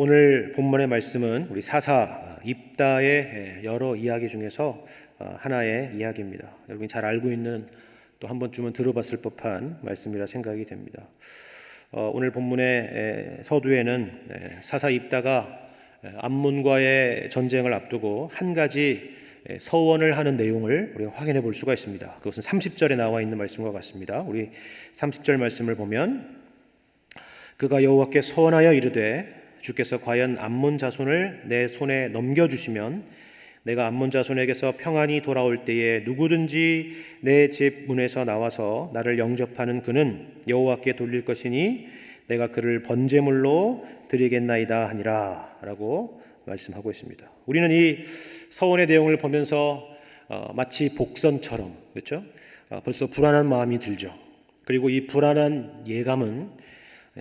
오늘 본문의 말씀은 우리 사사 입다의 여러 이야기 중에서 하나의 이야기입니다. 여러분이 잘 알고 있는, 또 한 번쯤은 들어봤을 법한 말씀이라 생각이 됩니다. 오늘 본문의 서두에는 사사 입다가 암몬과의 전쟁을 앞두고 한 가지 서원을 하는 내용을 우리가 확인해 볼 수가 있습니다. 그것은 30절에 나와 있는 말씀과 같습니다. 우리 30절 말씀을 보면, 그가 여호와께 서원하여 이르되 주께서 과연 암몬 자손을 내 손에 넘겨주시면 내가 암몬 자손에게서 평안히 돌아올 때에 누구든지 내 집 문에서 나와서 나를 영접하는 그는 여호와께 돌릴 것이니 내가 그를 번제물로 드리겠나이다 하니라 라고 말씀하고 있습니다. 우리는 이 서원의 내용을 보면서 마치 복선처럼, 그렇죠? 벌써 불안한 마음이 들죠. 그리고 이 불안한 예감은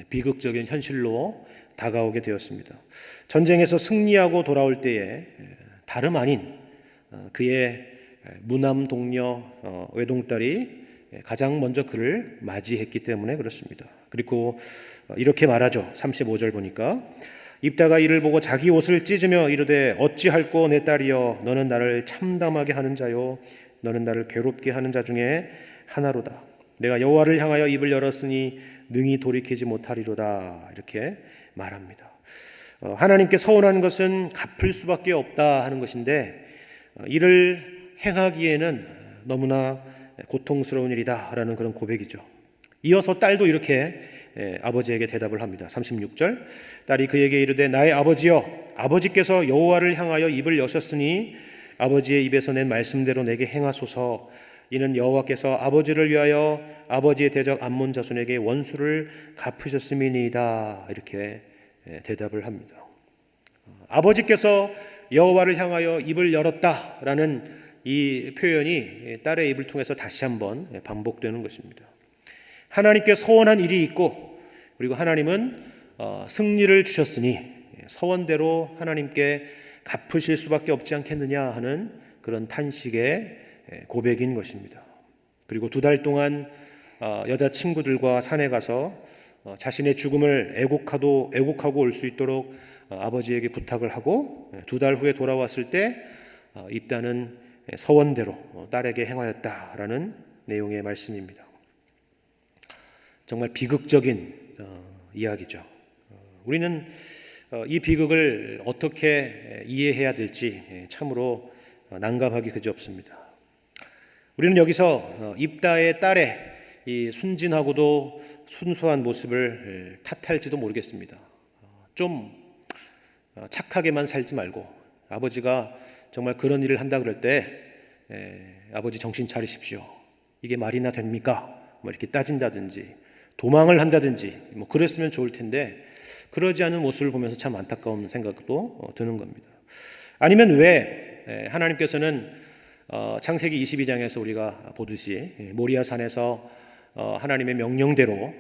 비극적인 현실로 다가오게 되었습니다. 전쟁에서 승리하고 돌아올 때에 다름 아닌 그의 무남 동료 외동딸이 가장 먼저 그를 맞이했기 때문에 그렇습니다. 그리고 이렇게 말하죠. 35절 보니까, 입다가 이를 보고 자기 옷을 찢으며 이르되 어찌할꼬 내 딸이여, 너는 나를 참담하게 하는 자요 너는 나를 괴롭게 하는 자 중에 하나로다. 내가 여호와를 향하여 입을 열었으니 능히 돌이키지 못하리로다. 이렇게 말합니다. 하나님께 서원하는 것은 갚을 수밖에 없다 하는 것인데, 이를 행하기에는 너무나 고통스러운 일이다 라는 그런 고백이죠. 이어서 딸도 이렇게 아버지에게 대답을 합니다. 36절, 딸이 그에게 이르되 나의 아버지여, 아버지께서 여호와를 향하여 입을 여셨으니 아버지의 입에서 낸 말씀대로 내게 행하소서. 이는 여호와께서 아버지를 위하여 아버지의 대적 암몬 자손에게 원수를 갚으셨음이니이다. 이렇게 대답을 합니다. 아버지께서 여호와를 향하여 입을 열었다라는 이 표현이 딸의 입을 통해서 다시 한번 반복되는 것입니다. 하나님께 서원한 일이 있고, 그리고 하나님은 승리를 주셨으니 서원대로 하나님께 갚으실 수밖에 없지 않겠느냐 하는 그런 탄식의 고백인 것입니다. 그리고 2달 동안 여자친구들과 산에 가서 자신의 죽음을 애곡하고 올 수 있도록 아버지에게 부탁을 하고, 2달 후에 돌아왔을 때 입다는 서원대로 딸에게 행하였다라는 내용의 말씀입니다. 정말 비극적인 이야기죠. 우리는 이 비극을 어떻게 이해해야 될지 참으로 난감하기 그지없습니다. 우리는 여기서 입다의 딸의 이 순진하고도 순수한 모습을 탓할지도 모르겠습니다. 좀 착하게만 살지 말고, 아버지가 정말 그런 일을 한다 그럴 때 아버지 정신 차리십시오, 이게 말이나 됩니까? 이렇게 따진다든지 도망을 한다든지 그랬으면 좋을 텐데, 그러지 않은 모습을 보면서 참 안타까운 생각도 드는 겁니다. 아니면 왜 하나님께서는 창세기 22장에서 우리가 보듯이 모리아산에서 하나님의 명령대로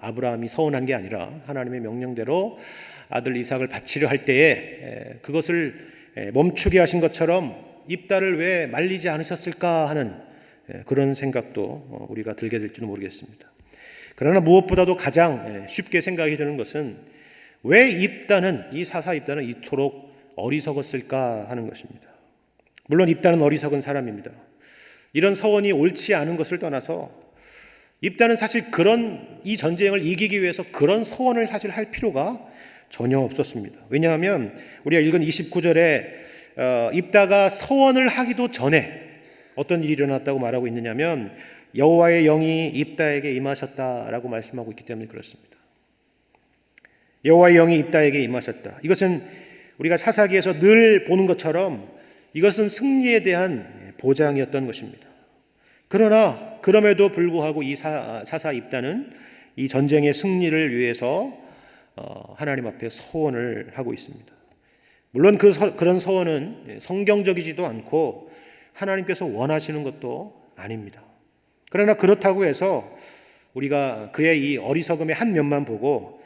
아브라함이 서원한 게 아니라 하나님의 명령대로 아들 이삭을 바치려 할 때에 그것을 멈추게 하신 것처럼 입다를 왜 말리지 않으셨을까 하는 그런 생각도 우리가 들게 될지도 모르겠습니다. 그러나 무엇보다도 가장 쉽게 생각이 드는 것은 왜 이 사사 입다는 이토록 어리석었을까 하는 것입니다. 물론 입다는 어리석은 사람입니다. 이런 서원이 옳지 않은 것을 떠나서 입다는 사실 이 전쟁을 이기기 위해서 그런 서원을 사실 할 필요가 전혀 없었습니다. 왜냐하면 우리가 읽은 29절에 입다가 서원을 하기도 전에 어떤 일이 일어났다고 말하고 있느냐면, 여호와의 영이 입다에게 임하셨다라고 말씀하고 있기 때문에 그렇습니다. 여호와의 영이 입다에게 임하셨다. 이것은 우리가 사사기에서 늘 보는 것처럼 이것은 승리에 대한 보장이었던 것입니다. 그러나 그럼에도 불구하고 이 사사 입다는 이 전쟁의 승리를 위해서 하나님 앞에 서원을 하고 있습니다. 물론 그런 서원은 성경적이지도 않고 하나님께서 원하시는 것도 아닙니다. 그러나 그렇다고 해서 우리가 그의 이 어리석음의 한 면만 보고,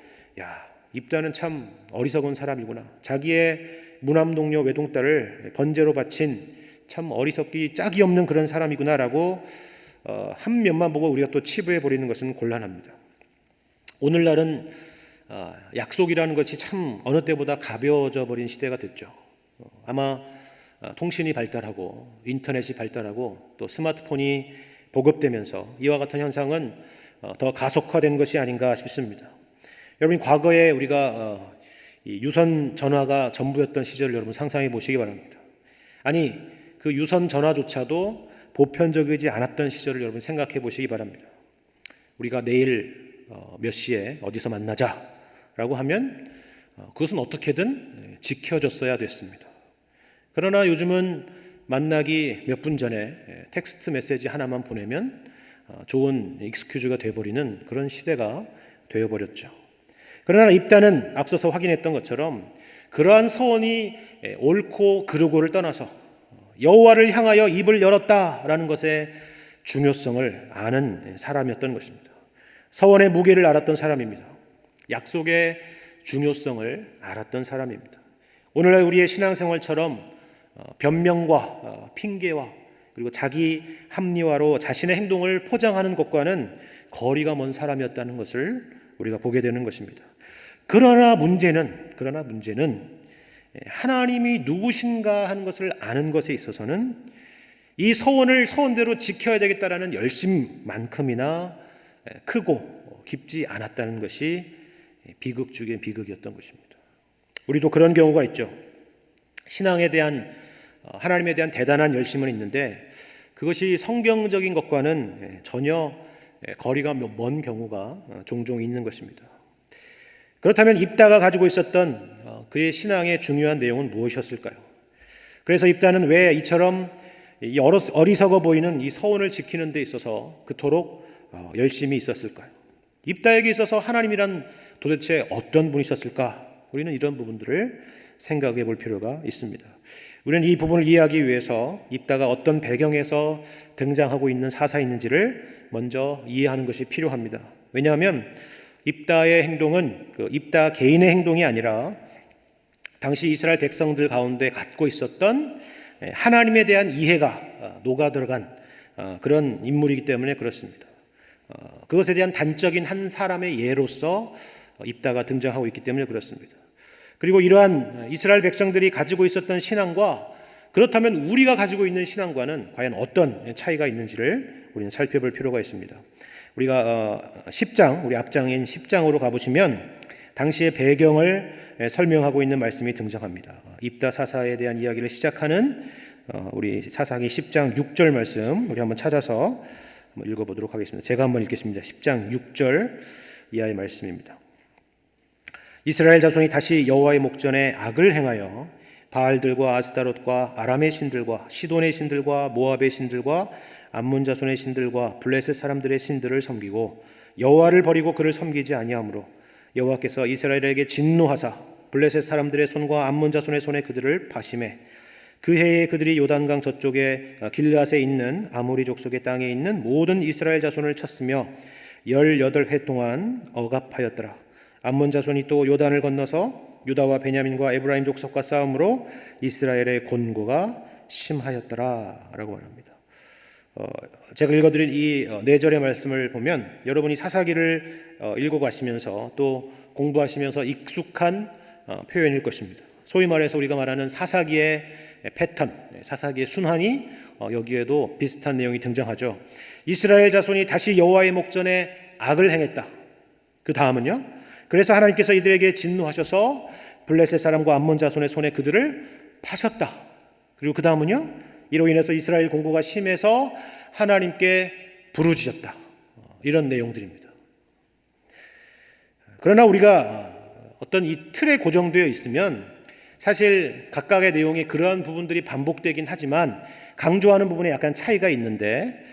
입다는 참 어리석은 사람이구나, 자기의 무남 동료 외동딸을 번제로 바친 참 어리석기 짝이 없는 그런 사람이구나라고 한 면만 보고 우리가 또 치부해 버리는 것은 곤란합니다. 오늘날은 약속이라는 것이 참 어느 때보다 가벼워져 버린 시대가 됐죠. 아마 통신이 발달하고 인터넷이 발달하고 또 스마트폰이 보급되면서 이와 같은 현상은 더 가속화된 것이 아닌가 싶습니다. 여러분, 과거에 우리가 이 유선 전화가 전부였던 시절을 여러분 상상해 보시기 바랍니다. 아니, 그 유선 전화조차도 보편적이지 않았던 시절을 여러분 생각해 보시기 바랍니다. 우리가 내일 몇 시에 어디서 만나자라고 하면 그것은 어떻게든 지켜졌어야 됐습니다. 그러나 요즘은 만나기 몇 분 전에 텍스트 메시지 하나만 보내면 좋은 익스큐즈가 되어버리는 그런 시대가 되어버렸죠. 그러나 입다는 앞서서 확인했던 것처럼 그러한 서원이 옳고 그르고를 떠나서 여호와를 향하여 입을 열었다라는 것의 중요성을 아는 사람이었던 것입니다. 서원의 무게를 알았던 사람입니다. 약속의 중요성을 알았던 사람입니다. 오늘날 우리의 신앙생활처럼 변명과 핑계와 그리고 자기 합리화로 자신의 행동을 포장하는 것과는 거리가 먼 사람이었다는 것을 우리가 보게 되는 것입니다. 그러나 문제는 하나님이 누구신가 하는 것을 아는 것에 있어서는 이 서원을 서원대로 지켜야 되겠다라는 열심만큼이나 크고 깊지 않았다는 것이 비극 중의 비극이었던 것입니다. 우리도 그런 경우가 있죠. 신앙에 대한 하나님에 대한 대단한 열심은 있는데 그것이 성경적인 것과는 전혀 거리가 먼 경우가 종종 있는 것입니다. 그렇다면 입다가 가지고 있었던 그의 신앙의 중요한 내용은 무엇이었을까요? 그래서 입다는 왜 이처럼 어리석어 보이는 이 서원을 지키는 데 있어서 그토록 열심히 있었을까요? 입다에게 있어서 하나님이란 도대체 어떤 분이셨을까? 우리는 이런 부분들을 생각해 볼 필요가 있습니다. 우리는 이 부분을 이해하기 위해서 입다가 어떤 배경에서 등장하고 있는 사사인지를 먼저 이해하는 것이 필요합니다. 왜냐하면 입다의 행동은 입다 개인의 행동이 아니라 당시 이스라엘 백성들 가운데 갖고 있었던 하나님에 대한 이해가 녹아 들어간 그런 인물이기 때문에 그렇습니다. 그것에 대한 단적인 한 사람의 예로서 입다가 등장하고 있기 때문에 그렇습니다. 그리고 이러한 이스라엘 백성들이 가지고 있었던 신앙과 그렇다면 우리가 가지고 있는 신앙과는 과연 어떤 차이가 있는지를 우리는 살펴볼 필요가 있습니다. 우리가 10장, 우리 앞장인 10장으로 가보시면 당시의 배경을 설명하고 있는 말씀이 등장합니다. 입다 사사에 대한 이야기를 시작하는 우리 사사기 10장 6절 말씀 우리 한번 찾아서 한번 읽어보도록 하겠습니다. 제가 한번 읽겠습니다. 10장 6절 이하의 말씀입니다. 이스라엘 자손이 다시 여호와의 목전에 악을 행하여 바알들과 아스타롯과 아람의 신들과 시돈의 신들과 모압의 신들과 암몬 자손의 신들과 블레셋 사람들의 신들을 섬기고 여호와를 버리고 그를 섬기지 아니하므로 여호와께서 이스라엘에게 진노하사 블레셋 사람들의 손과 암몬 자손의 손에 그들을 파심해 그 해에 그들이 요단강 저쪽에 길앗에 있는 아모리 족속의 땅에 있는 모든 이스라엘 자손을 쳤으며 18해 동안 억압하였더라. 암몬 자손이 또 요단을 건너서 유다와 베냐민과 에브라임 족속과 싸움으로 이스라엘의 곤고가 심하였더라 라고 말합니다. 제가 읽어드린 이 4절의 말씀을 보면 여러분이 사사기를 읽어가시면서 또 공부하시면서 익숙한 표현일 것입니다. 소위 말해서 우리가 말하는 사사기의 패턴, 사사기의 순환이 여기에도 비슷한 내용이 등장하죠. 이스라엘 자손이 다시 여호와의 목전에 악을 행했다. 그 다음은요, 그래서 하나님께서 이들에게 진노하셔서 블레셋 사람과 암몬 자손의 손에 그들을 파셨다. 그리고 그 다음은요, 이로 인해서 이스라엘 공고가 심해서 하나님께 부르짖었다. 이런 내용들입니다. 그러나 우리가 어떤 이 틀에 고정되어 있으면 사실 각각의 내용이 그러한 부분들이 반복되긴 하지만 강조하는 부분에 약간 차이가 있는데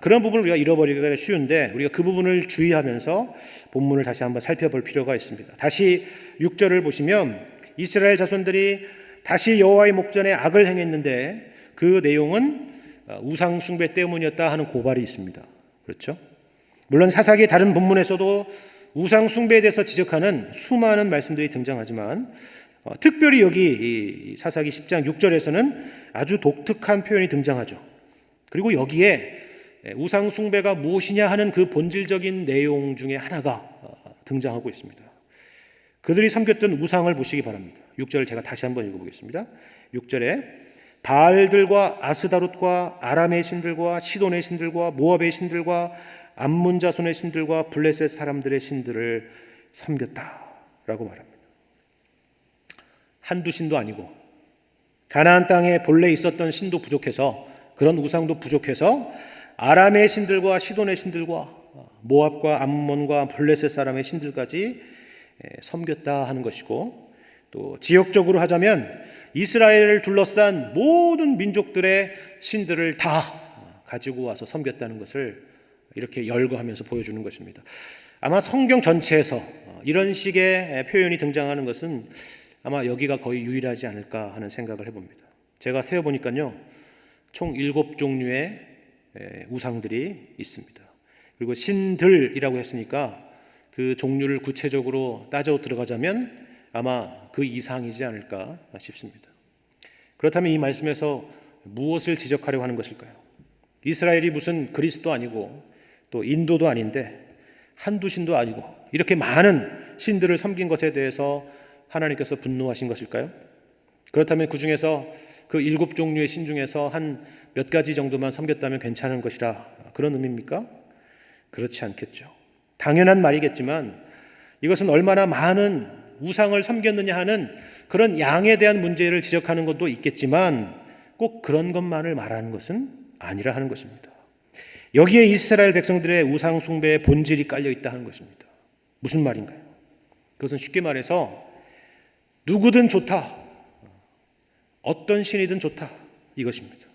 그런 부분을 우리가 잃어버리기가 쉬운데 우리가 그 부분을 주의하면서 본문을 다시 한번 살펴볼 필요가 있습니다. 다시 6절을 보시면 이스라엘 자손들이 다시 여호와의 목전에 악을 행했는데 그 내용은 우상 숭배 때문이었다 하는 고발이 있습니다. 그렇죠? 물론 사사기의 다른 본문에서도 우상 숭배에 대해서 지적하는 수많은 말씀들이 등장하지만 특별히 여기 사사기 10장 6절에서는 아주 독특한 표현이 등장하죠. 그리고 여기에 우상 숭배가 무엇이냐 하는 그 본질적인 내용 중에 하나가 등장하고 있습니다. 그들이 섬겼던 우상을 보시기 바랍니다. 6절 제가 다시 한번 읽어보겠습니다. 6절에 바알들과 아스다롯과 아람의 신들과 시돈의 신들과 모압의 신들과 암몬 자손의 신들과 블레셋 사람들의 신들을 섬겼다라고 말합니다. 한두 신도 아니고 가나안 땅에 본래 있었던 신도 부족해서, 그런 우상도 부족해서 아람의 신들과 시돈의 신들과 모압과 암몬과 블레셋 사람의 신들까지 섬겼다 하는 것이고, 또 지역적으로 하자면 이스라엘을 둘러싼 모든 민족들의 신들을 다 가지고 와서 섬겼다는 것을 이렇게 열거하면서 보여주는 것입니다. 아마 성경 전체에서 이런 식의 표현이 등장하는 것은 아마 여기가 거의 유일하지 않을까 하는 생각을 해봅니다. 제가 세어보니까요, 총 7종류의 우상들이 있습니다. 그리고 신들이라고 했으니까 그 종류를 구체적으로 따져 들어가자면 아마 그 이상이지 않을까 싶습니다. 그렇다면 이 말씀에서 무엇을 지적하려고 하는 것일까요? 이스라엘이 무슨 그리스도 아니고 또 인도도 아닌데 한두 신도 아니고 이렇게 많은 신들을 섬긴 것에 대해서 하나님께서 분노하신 것일까요? 그렇다면 그 중에서 그 7종류의 신 중에서 한 몇 가지 정도만 섬겼다면 괜찮은 것이라, 그런 의미입니까? 그렇지 않겠죠. 당연한 말이겠지만 이것은 얼마나 많은 우상을 섬겼느냐 하는 그런 양에 대한 문제를 지적하는 것도 있겠지만 꼭 그런 것만을 말하는 것은 아니라 하는 것입니다. 여기에 이스라엘 백성들의 우상 숭배의 본질이 깔려 있다 하는 것입니다. 무슨 말인가요? 그것은 쉽게 말해서 누구든 좋다, 어떤 신이든 좋다, 이것입니다.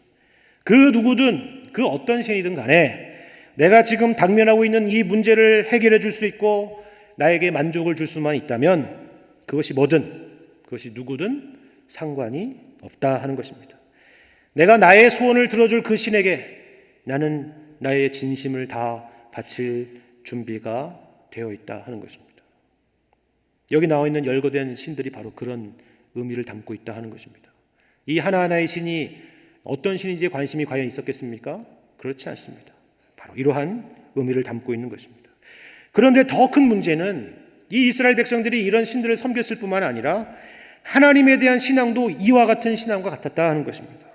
그 누구든, 그 어떤 신이든 간에 내가 지금 당면하고 있는 이 문제를 해결해 줄 수 있고 나에게 만족을 줄 수만 있다면 그것이 뭐든, 그것이 누구든 상관이 없다 하는 것입니다. 내가 나의 소원을 들어줄 그 신에게 나는 나의 진심을 다 바칠 준비가 되어 있다 하는 것입니다. 여기 나와 있는 열거된 신들이 바로 그런 의미를 담고 있다 하는 것입니다. 이 하나하나의 신이 어떤 신인지에 관심이 과연 있었겠습니까? 그렇지 않습니다. 바로 이러한 의미를 담고 있는 것입니다. 그런데 더 큰 문제는 이 이스라엘 백성들이 이런 신들을 섬겼을 뿐만 아니라 하나님에 대한 신앙도 이와 같은 신앙과 같았다 하는 것입니다.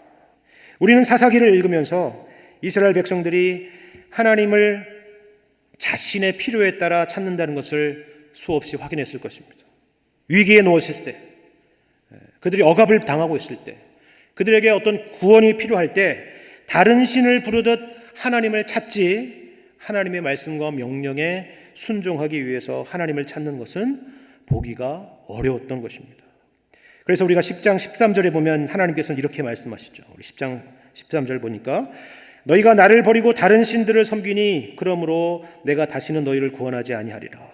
우리는 사사기를 읽으면서 이스라엘 백성들이 하나님을 자신의 필요에 따라 찾는다는 것을 수없이 확인했을 것입니다. 위기에 놓였을 때, 그들이 억압을 당하고 있을 때, 그들에게 어떤 구원이 필요할 때 다른 신을 부르듯 하나님을 찾지, 하나님의 말씀과 명령에 순종하기 위해서 하나님을 찾는 것은 보기가 어려웠던 것입니다. 그래서 우리가 10장 13절에 보면 하나님께서는 이렇게 말씀하시죠. 우리 10장 13절 보니까 너희가 나를 버리고 다른 신들을 섬기니 그러므로 내가 다시는 너희를 구원하지 아니하리라.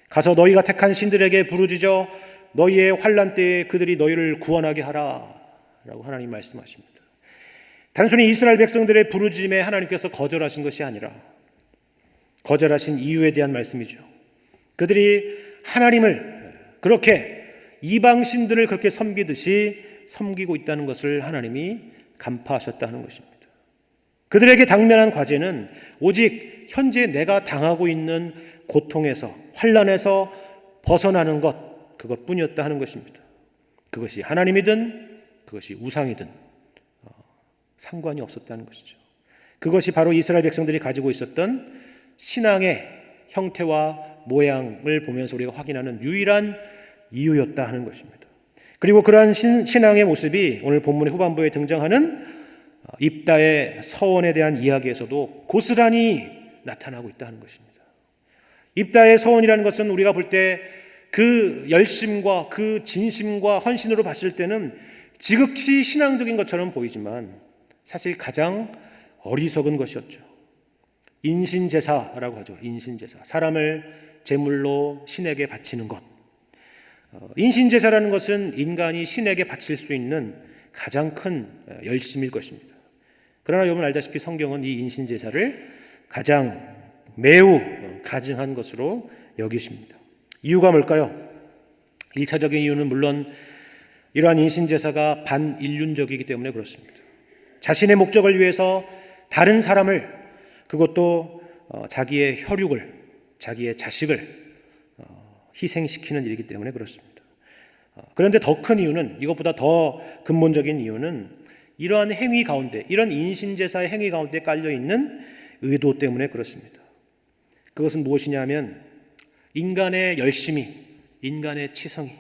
가서 너희가 택한 신들에게 부르짖어 너희의 환난 때에 그들이 너희를 구원하게 하라 라고 하나님 말씀하십니다. 단순히 이스라엘 백성들의 부르짖음에 하나님께서 거절하신 것이 아니라 거절하신 이유에 대한 말씀이죠. 그들이 하나님을 그렇게 이방 신들을 그렇게 섬기듯이 섬기고 있다는 것을 하나님이 간파하셨다는 것입니다. 그들에게 당면한 과제는 오직 현재 내가 당하고 있는 고통에서, 환난에서 벗어나는 것, 그것뿐이었다 하는 것입니다. 그것이 하나님이든 그것이 우상이든 상관이 없었다는 것이죠. 그것이 바로 이스라엘 백성들이 가지고 있었던 신앙의 형태와 모양을 보면서 우리가 확인하는 유일한 이유였다 하는 것입니다. 그리고 그러한 신앙의 모습이 오늘 본문의 후반부에 등장하는 입다의 서원에 대한 이야기에서도 고스란히 나타나고 있다 하는 것입니다. 입다의 서원이라는 것은 우리가 볼 때 그 열심과 그 진심과 헌신으로 봤을 때는 지극히 신앙적인 것처럼 보이지만 사실 가장 어리석은 것이었죠. 인신제사라고 하죠. 인신제사. 사람을 제물로 신에게 바치는 것. 인신제사라는 것은 인간이 신에게 바칠 수 있는 가장 큰 열심일 것입니다. 그러나 여러분 알다시피 성경은 이 인신제사를 가장 매우 가증한 것으로 여기십니다. 이유가 뭘까요? 1차적인 이유는 물론 이러한 인신제사가 반인륜적이기 때문에 그렇습니다. 자신의 목적을 위해서 다른 사람을, 그것도 자기의 혈육을, 자기의 자식을 희생시키는 일이기 때문에 그렇습니다. 그런데 더 큰 이유는, 이것보다 더 근본적인 이유는 이러한 행위 가운데, 이런 인신제사의 행위 가운데 깔려있는 의도 때문에 그렇습니다. 그것은 무엇이냐면 인간의 열심이, 인간의 치성이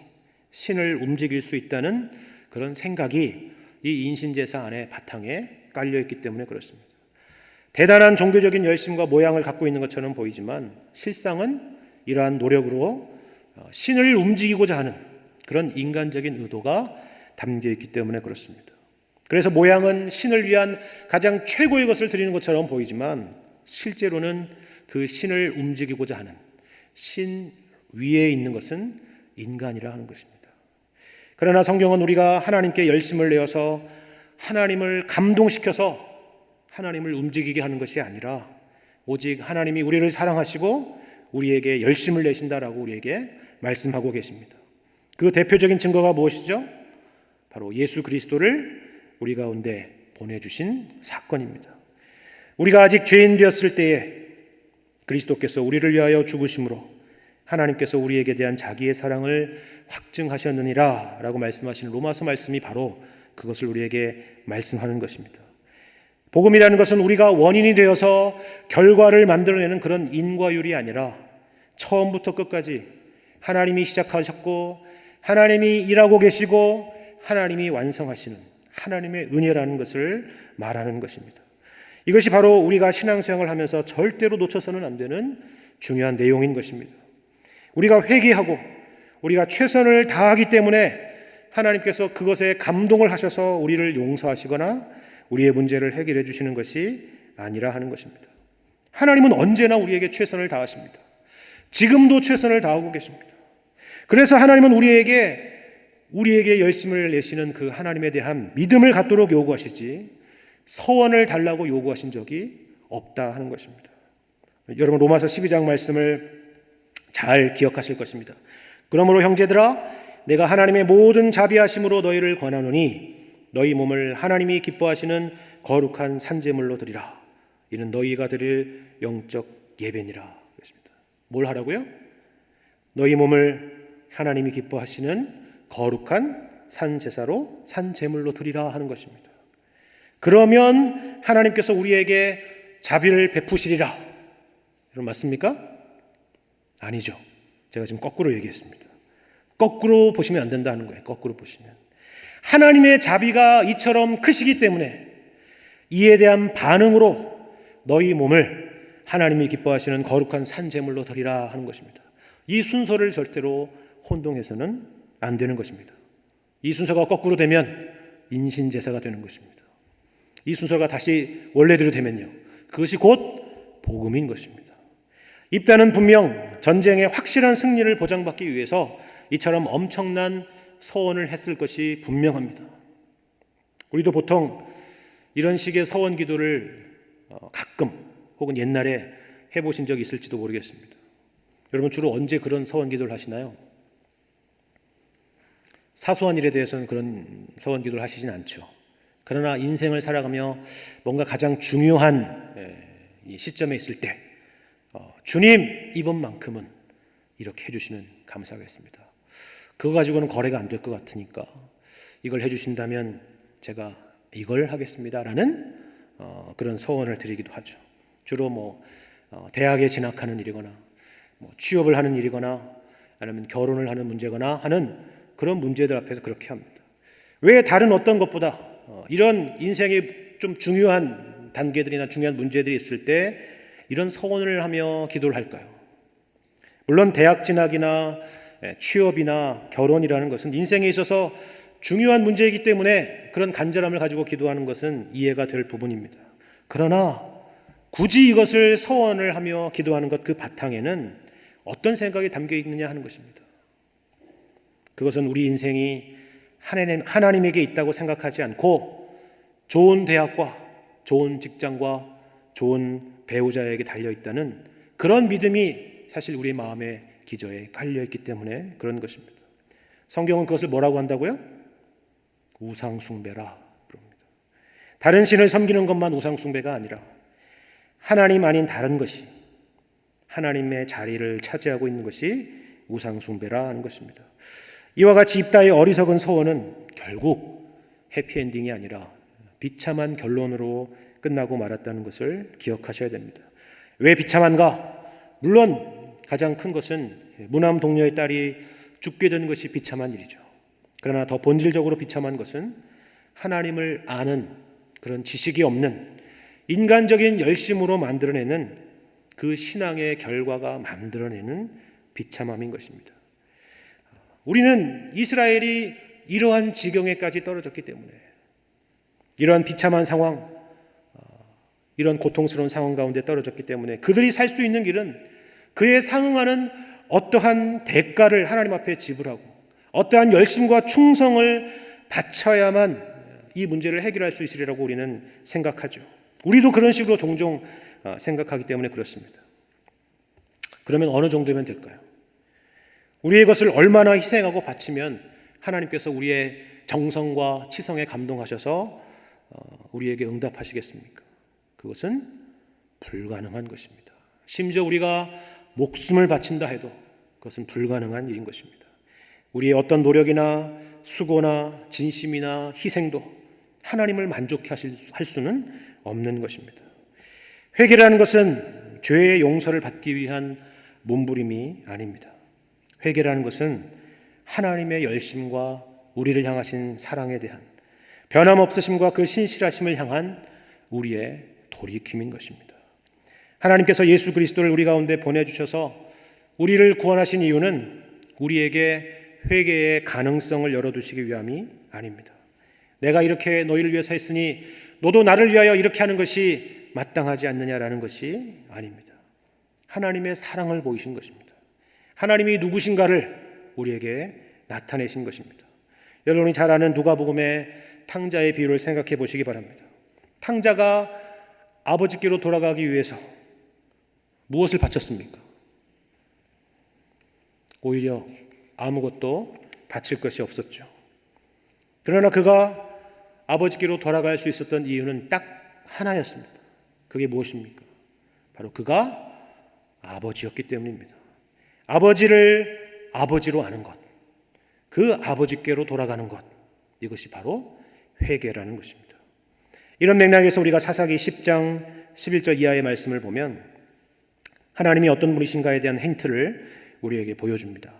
신을 움직일 수 있다는 그런 생각이 이 인신제사 안에 바탕에 깔려있기 때문에 그렇습니다. 대단한 종교적인 열심과 모양을 갖고 있는 것처럼 보이지만 실상은 이러한 노력으로 신을 움직이고자 하는 그런 인간적인 의도가 담겨 있기 때문에 그렇습니다. 그래서 모양은 신을 위한 가장 최고의 것을 드리는 것처럼 보이지만 실제로는 그 신을 움직이고자 하는 신 위에 있는 것은 인간이라 하는 것입니다. 그러나 성경은 우리가 하나님께 열심을 내어서 하나님을 감동시켜서 하나님을 움직이게 하는 것이 아니라 오직 하나님이 우리를 사랑하시고 우리에게 열심을 내신다라고 우리에게 말씀하고 계십니다. 그 대표적인 증거가 무엇이죠? 바로 예수 그리스도를 우리 가운데 보내주신 사건입니다. 우리가 아직 죄인 되었을 때에 그리스도께서 우리를 위하여 죽으심으로 하나님께서 우리에게 대한 자기의 사랑을 확증하셨느니라 라고 말씀하시는 로마서 말씀이 바로 그것을 우리에게 말씀하는 것입니다. 복음이라는 것은 우리가 원인이 되어서 결과를 만들어내는 그런 인과율이 아니라 처음부터 끝까지 하나님이 시작하셨고 하나님이 일하고 계시고 하나님이 완성하시는 하나님의 은혜라는 것을 말하는 것입니다. 이것이 바로 우리가 신앙생활을 하면서 절대로 놓쳐서는 안 되는 중요한 내용인 것입니다. 우리가 회개하고 우리가 최선을 다하기 때문에 하나님께서 그것에 감동을 하셔서 우리를 용서하시거나 우리의 문제를 해결해 주시는 것이 아니라 하는 것입니다. 하나님은 언제나 우리에게 최선을 다하십니다. 지금도 최선을 다하고 계십니다. 그래서 하나님은 우리에게 열심을 내시는 그 하나님에 대한 믿음을 갖도록 요구하시지 서원을 달라고 요구하신 적이 없다 하는 것입니다. 여러분 로마서 12장 말씀을 잘 기억하실 것입니다. 그러므로 형제들아 내가 하나님의 모든 자비하심으로 너희를 권하노니 너희 몸을 하나님이 기뻐하시는 거룩한 산제물로 드리라. 이는 너희가 드릴 영적 예배니라. 뭘 하라고요? 너희 몸을 하나님이 기뻐하시는 거룩한 산제사로 산제물로 드리라 하는 것입니다. 그러면 하나님께서 우리에게 자비를 베푸시리라. 여러분 맞습니까? 아니죠. 제가 지금 거꾸로 얘기했습니다. 거꾸로 보시면 안 된다는 거예요. 거꾸로 보시면 하나님의 자비가 이처럼 크시기 때문에 이에 대한 반응으로 너희 몸을 하나님이 기뻐하시는 거룩한 산제물로 드리라 하는 것입니다. 이 순서를 절대로 혼동해서는 안 되는 것입니다. 이 순서가 거꾸로 되면 인신제사가 되는 것입니다. 이 순서가 다시 원래대로 되면요, 그것이 곧 복음인 것입니다. 입단은 분명 전쟁의 확실한 승리를 보장받기 위해서 이처럼 엄청난 서원을 했을 것이 분명합니다. 우리도 보통 이런 식의 서원 기도를 가끔 혹은 옛날에 해보신 적이 있을지도 모르겠습니다. 여러분 주로 언제 그런 서원 기도를 하시나요? 사소한 일에 대해서는 그런 서원 기도를 하시진 않죠. 그러나 인생을 살아가며 뭔가 가장 중요한 시점에 있을 때 주님 이번만큼은 이렇게 해주시면 감사하겠습니다. 그거 가지고는 거래가 안 될 것 같으니까 이걸 해주신다면 제가 이걸 하겠습니다라는 그런 서원을 드리기도 하죠. 주로 대학에 진학하는 일이거나 취업을 하는 일이거나 아니면 결혼을 하는 문제거나 하는 그런 문제들 앞에서 그렇게 합니다. 왜 다른 어떤 것보다 이런 인생의 좀 중요한 단계들이나 중요한 문제들이 있을 때 이런 서원을 하며 기도를 할까요? 물론 대학 진학이나 취업이나 결혼이라는 것은 인생에 있어서 중요한 문제이기 때문에 그런 간절함을 가지고 기도하는 것은 이해가 될 부분입니다. 그러나 굳이 이것을 서원을 하며 기도하는 것 그 바탕에는 어떤 생각이 담겨 있느냐 하는 것입니다. 그것은 우리 인생이 하나님에게 있다고 생각하지 않고 좋은 대학과 좋은 직장과 좋은 배우자에게 달려있다는 그런 믿음이 사실 우리 마음의 기저에 깔려있기 때문에 그런 것입니다. 성경은 그것을 뭐라고 한다고요? 우상숭배라 그럽니다. 다른 신을 섬기는 것만 우상숭배가 아니라 하나님 아닌 다른 것이 하나님의 자리를 차지하고 있는 것이 우상 숭배라 하는 것입니다. 이와 같이 입다의 어리석은 서원은 결국 해피엔딩이 아니라 비참한 결론으로 끝나고 말았다는 것을 기억하셔야 됩니다. 왜 비참한가? 물론 가장 큰 것은 무남 동료의 딸이 죽게 된 것이 비참한 일이죠. 그러나 더 본질적으로 비참한 것은 하나님을 아는 그런 지식이 없는 인간적인 열심으로 만들어내는 그 신앙의 결과가 만들어내는 비참함인 것입니다. 우리는 이스라엘이 이러한 지경에까지 떨어졌기 때문에 이러한 비참한 상황, 이런 고통스러운 상황 가운데 떨어졌기 때문에 그들이 살 수 있는 길은 그에 상응하는 어떠한 대가를 하나님 앞에 지불하고 어떠한 열심과 충성을 바쳐야만 이 문제를 해결할 수 있으리라고 우리는 생각하죠. 우리도 그런 식으로 종종 생각하기 때문에 그렇습니다. 그러면 어느 정도면 될까요? 우리의 것을 얼마나 희생하고 바치면 하나님께서 우리의 정성과 치성에 감동하셔서 우리에게 응답하시겠습니까? 그것은 불가능한 것입니다. 심지어 우리가 목숨을 바친다 해도 그것은 불가능한 일인 것입니다. 우리의 어떤 노력이나 수고나 진심이나 희생도 하나님을 만족해 할 수는 없는 것입니다. 회개라는 것은 죄의 용서를 받기 위한 몸부림이 아닙니다. 회개라는 것은 하나님의 열심과 우리를 향하신 사랑에 대한 변함없으심과 그 신실하심을 향한 우리의 돌이킴인 것입니다. 하나님께서 예수 그리스도를 우리 가운데 보내주셔서 우리를 구원하신 이유는 우리에게 회개의 가능성을 열어두시기 위함이 아닙니다. 내가 이렇게 너희를 위해서 했으니 너도 나를 위하여 이렇게 하는 것이 마땅하지 않느냐라는 것이 아닙니다. 하나님의 사랑을 보이신 것입니다. 하나님이 누구신가를 우리에게 나타내신 것입니다. 여러분이 잘 아는 누가복음의 탕자의 비유를 생각해 보시기 바랍니다. 탕자가 아버지께로 돌아가기 위해서 무엇을 바쳤습니까? 오히려 아무것도 바칠 것이 없었죠. 그러나 그가 아버지께로 돌아갈 수 있었던 이유는 딱 하나였습니다. 그게 무엇입니까? 바로 그가 아버지였기 때문입니다. 아버지를 아버지로 아는 것, 그 아버지께로 돌아가는 것, 이것이 바로 회개라는 것입니다. 이런 맥락에서 우리가 사사기 10장 11절 이하의 말씀을 보면 하나님이 어떤 분이신가에 대한 힌트를 우리에게 보여줍니다.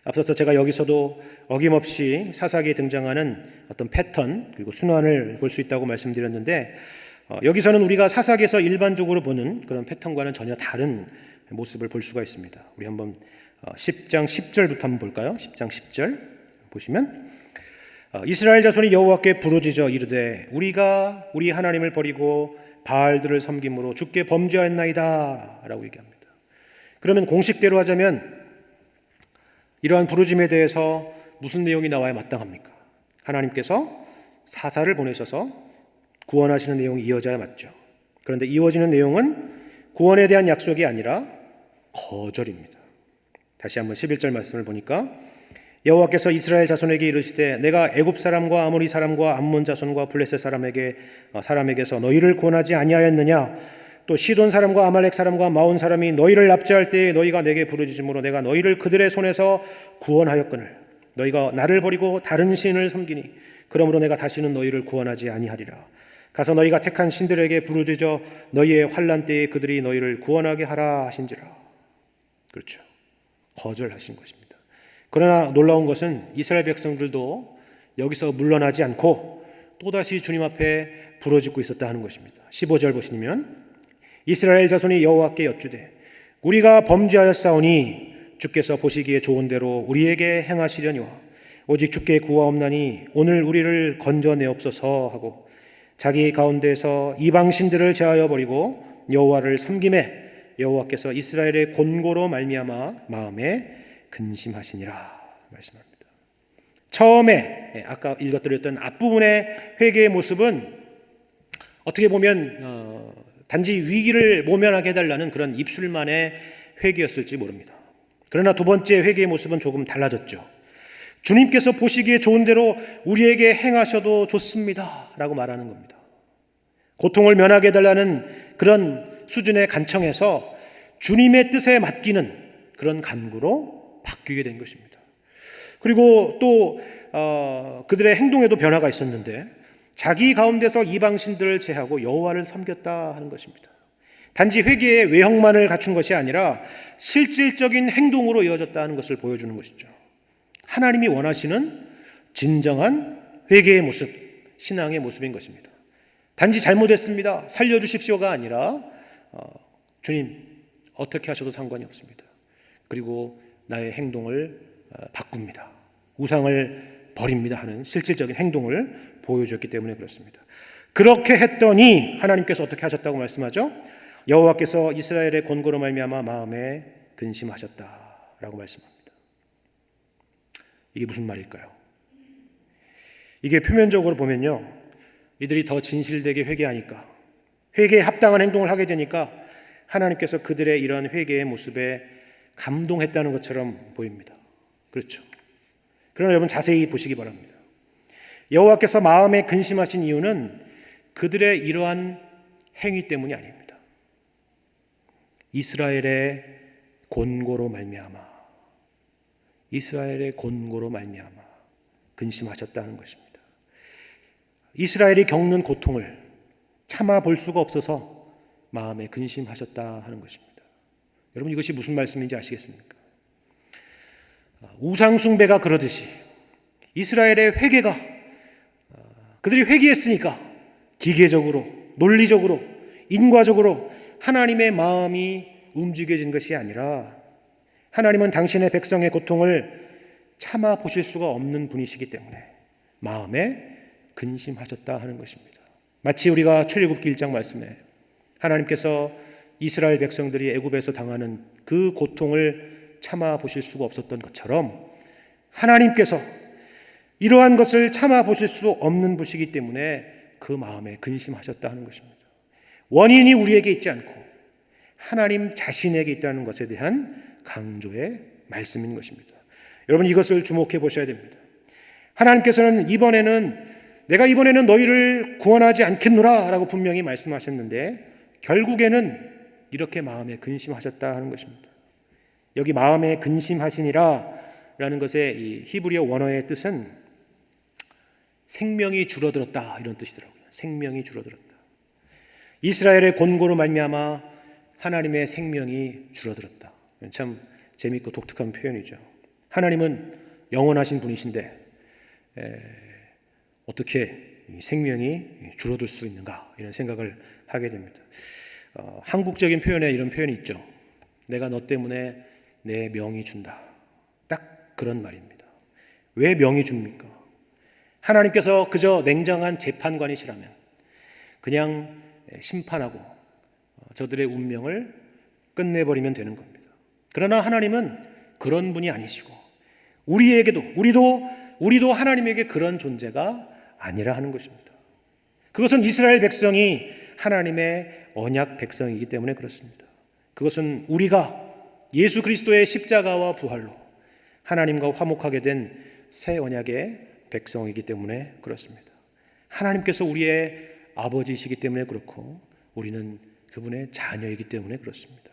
앞서서 제가 여기서도 어김없이 사사기에 등장하는 어떤 패턴 그리고 순환을 볼 수 있다고 말씀드렸는데 여기서는 우리가 사사기에서 일반적으로 보는 그런 패턴과는 전혀 다른 모습을 볼 수가 있습니다. 우리 한번 10장 10절부터 한번 볼까요? 10장 10절 보시면 이스라엘 자손이 여호와께 부르짖어 이르되 우리가 우리 하나님을 버리고 바알들을 섬김으로 주께 범죄하였나이다 라고 얘기합니다. 그러면 공식대로 하자면 이러한 부르짐에 대해서 무슨 내용이 나와야 마땅합니까? 하나님께서 사사를 보내셔서 구원하시는 내용이 이어져야 맞죠. 그런데 이어지는 내용은 구원에 대한 약속이 아니라 거절입니다. 다시 한번 11절 말씀을 보니까 여호와께서 이스라엘 자손에게 이르시되 내가 애굽 사람과 아모리 사람과 암몬 자손과 블레셋 사람에게서 너희를 구원하지 아니하였느냐? 또 시돈 사람과 아말렉 사람과 마온 사람이 너희를 납치할 때에 너희가 내게 부르짖음으로 내가 너희를 그들의 손에서 구원하였거늘 너희가 나를 버리고 다른 신을 섬기니 그러므로 내가 다시는 너희를 구원하지 아니하리라. 가서 너희가 택한 신들에게 부르짖어 너희의 환난 때에 그들이 너희를 구원하게 하라 하신지라. 그렇죠. 거절하신 것입니다. 그러나 놀라운 것은 이스라엘 백성들도 여기서 물러나지 않고 또다시 주님 앞에 부르짖고 있었다 하는 것입니다. 15절 보시면 이스라엘 자손이 여호와께 여쭈되 우리가 범죄하였사오니 주께서 보시기에 좋은 대로 우리에게 행하시려니와 오직 주께 구하옵나니 오늘 우리를 건져내옵소서 하고 자기 가운데서 이방 신들을 제하여 버리고 여호와를 섬김에 여호와께서 이스라엘의 곤고로 말미암아 마음에 근심하시니라 말씀합니다. 처음에 아까 읽어드렸던 앞부분의 회개의 모습은 어떻게 보면 단지 위기를 모면하게 해달라는 그런 입술만의 회개였을지 모릅니다. 그러나 두 번째 회개의 모습은 조금 달라졌죠. 주님께서 보시기에 좋은 대로 우리에게 행하셔도 좋습니다 라고 말하는 겁니다. 고통을 면하게 해달라는 그런 수준의 간청에서 주님의 뜻에 맡기는 그런 간구로 바뀌게 된 것입니다. 그리고 또 그들의 행동에도 변화가 있었는데 자기 가운데서 이방신들을 제하고 여호와를 섬겼다 하는 것입니다. 단지 회개의 외형만을 갖춘 것이 아니라 실질적인 행동으로 이어졌다는 것을 보여주는 것이죠. 하나님이 원하시는 진정한 회개의 모습, 신앙의 모습인 것입니다. 단지 잘못했습니다, 살려주십시오가 아니라 주님 어떻게 하셔도 상관이 없습니다. 그리고 나의 행동을 바꿉니다. 우상을 버립니다 하는 실질적인 행동을 보여주었기 때문에 그렇습니다. 그렇게 했더니 하나님께서 어떻게 하셨다고 말씀하죠? 여호와께서 이스라엘의 권고로 말미암아 마음에 근심하셨다라고 말씀합니다. 이게 무슨 말일까요? 이게 표면적으로 보면요, 이들이 더 진실되게 회개하니까, 회개에 합당한 행동을 하게 되니까 하나님께서 그들의 이러한 회개의 모습에 감동했다는 것처럼 보입니다. 그렇죠. 그러나 여러분 자세히 보시기 바랍니다. 여호와께서 마음에 근심하신 이유는 그들의 이러한 행위 때문이 아닙니다. 이스라엘의 권고로 말미암아 근심하셨다는 것입니다. 이스라엘이 겪는 고통을 참아 볼 수가 없어서 마음에 근심하셨다 하는 것입니다. 여러분 이것이 무슨 말씀인지 아시겠습니까? 우상 숭배가 그러듯이 이스라엘의 회개가, 그들이 회개했으니까 기계적으로, 논리적으로, 인과적으로 하나님의 마음이 움직여진 것이 아니라 하나님은 당신의 백성의 고통을 참아 보실 수가 없는 분이시기 때문에 마음에 근심하셨다 하는 것입니다. 마치 우리가 출애굽기 1장 말씀에 하나님께서 이스라엘 백성들이 애굽에서 당하는 그 고통을 참아 보실 수가 없었던 것처럼 하나님께서 이러한 것을 참아 보실 수 없는 분이시기 때문에 그 마음에 근심하셨다 하는 것입니다. 원인이 우리에게 있지 않고 하나님 자신에게 있다는 것에 대한 강조의 말씀인 것입니다. 여러분 이것을 주목해 보셔야 됩니다. 하나님께서는 내가 이번에는 너희를 구원하지 않겠노라 라고 분명히 말씀하셨는데 결국에는 이렇게 마음에 근심하셨다 하는 것입니다. 여기 마음에 근심하시니라 라는 것의 이 히브리어 원어의 뜻은 생명이 줄어들었다 이런 뜻이더라고요. 생명이 줄어들었다. 이스라엘의 권고로 말미암아 하나님의 생명이 줄어들었다. 참 재미있고 독특한 표현이죠. 하나님은 영원하신 분이신데 어떻게 생명이 줄어들 수 있는가 이런 생각을 하게 됩니다. 한국적인 표현에 이런 표현이 있죠. 내가 너 때문에 내 명이 준다. 딱 그런 말입니다. 왜 명이 줍니까? 하나님께서 그저 냉정한 재판관이시라면 그냥 심판하고 저들의 운명을 끝내버리면 되는 겁니다. 그러나 하나님은 그런 분이 아니시고 우리도 하나님에게 그런 존재가 아니라 하는 것입니다. 그것은 이스라엘 백성이 하나님의 언약 백성이기 때문에 그렇습니다. 그것은 우리가 예수 그리스도의 십자가와 부활로 하나님과 화목하게 된 새 언약의 백성이기 때문에 그렇습니다. 하나님께서 우리의 아버지이시기 때문에 그렇고 우리는 그분의 자녀이기 때문에 그렇습니다.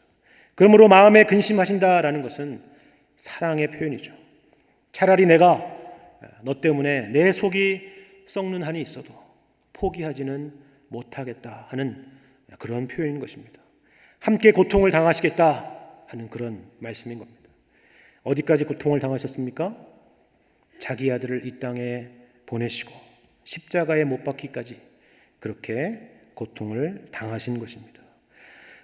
그러므로 마음에 근심하신다라는 것은 사랑의 표현이죠. 차라리 내가 너 때문에 내 속이 썩는 한이 있어도 포기하지는 못하겠다 하는 그런 표현인 것입니다. 함께 고통을 당하시겠다 하는 그런 말씀인 겁니다. 어디까지 고통을 당하셨습니까? 자기 아들을 이 땅에 보내시고 십자가에 못 박히까지 그렇게 고통을 당하신 것입니다.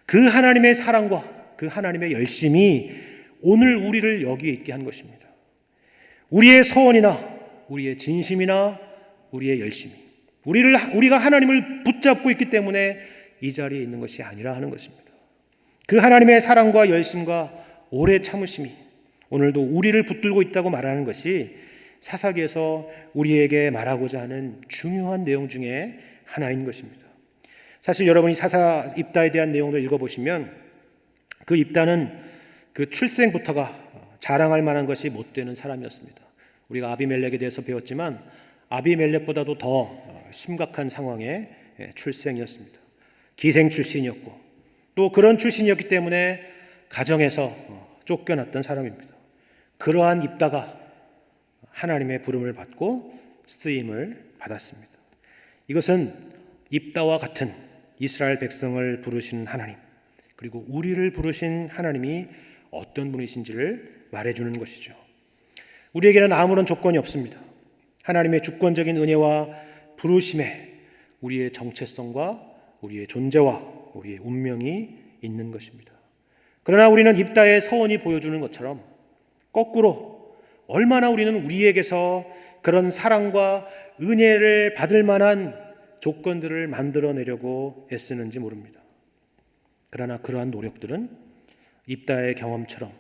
그 하나님의 사랑과 그 하나님의 열심이 오늘 우리를 여기에 있게 한 것입니다. 우리의 서원이나 우리의 진심이나 우리의 열심이 우리가 하나님을 붙잡고 있기 때문에 이 자리에 있는 것이 아니라 하는 것입니다. 그 하나님의 사랑과 열심과 오래 참으심이 오늘도 우리를 붙들고 있다고 말하는 것이 사사기에서 우리에게 말하고자 하는 중요한 내용 중에 하나인 것입니다. 사실 여러분이 사사 입다에 대한 내용을 읽어보시면 그 입다는 그 출생부터가 자랑할 만한 것이 못 되는 사람이었습니다. 우리가 아비멜렉에 대해서 배웠지만 아비멜렉보다도 더 심각한 상황의 출생이었습니다. 기생 출신이었고 또 그런 출신이었기 때문에 가정에서 쫓겨났던 사람입니다. 그러한 입다가 하나님의 부름을 받고 쓰임을 받았습니다. 이것은 입다와 같은 이스라엘 백성을 부르신 하나님, 그리고 우리를 부르신 하나님이 어떤 분이신지를 말해주는 것이죠. 우리에게는 아무런 조건이 없습니다. 하나님의 주권적인 은혜와 부르심에 우리의 정체성과 우리의 존재와 우리의 운명이 있는 것입니다. 그러나 우리는 입다의 서원이 보여주는 것처럼 거꾸로 얼마나 우리는 우리에게서 그런 사랑과 은혜를 받을 만한 조건들을 만들어내려고 애쓰는지 모릅니다. 그러나 그러한 노력들은 입다의 경험처럼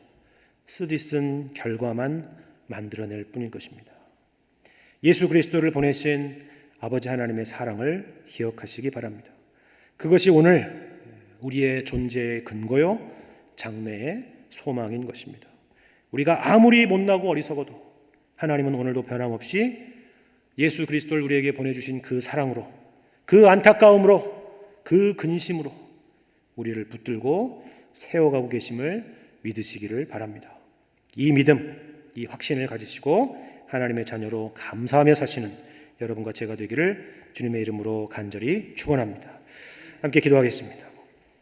쓰디쓴 결과만 만들어낼 뿐인 것입니다. 예수 그리스도를 보내신 아버지 하나님의 사랑을 기억하시기 바랍니다. 그것이 오늘 우리의 존재의 근거요, 장래의 소망인 것입니다. 우리가 아무리 못나고 어리석어도 하나님은 오늘도 변함없이 예수 그리스도를 우리에게 보내주신 그 사랑으로, 그 안타까움으로, 그 근심으로 우리를 붙들고 세워가고 계심을 믿으시기를 바랍니다. 이 믿음, 이 확신을 가지시고 하나님의 자녀로 감사하며 사시는 여러분과 제가 되기를 주님의 이름으로 간절히 축원합니다. 함께 기도하겠습니다.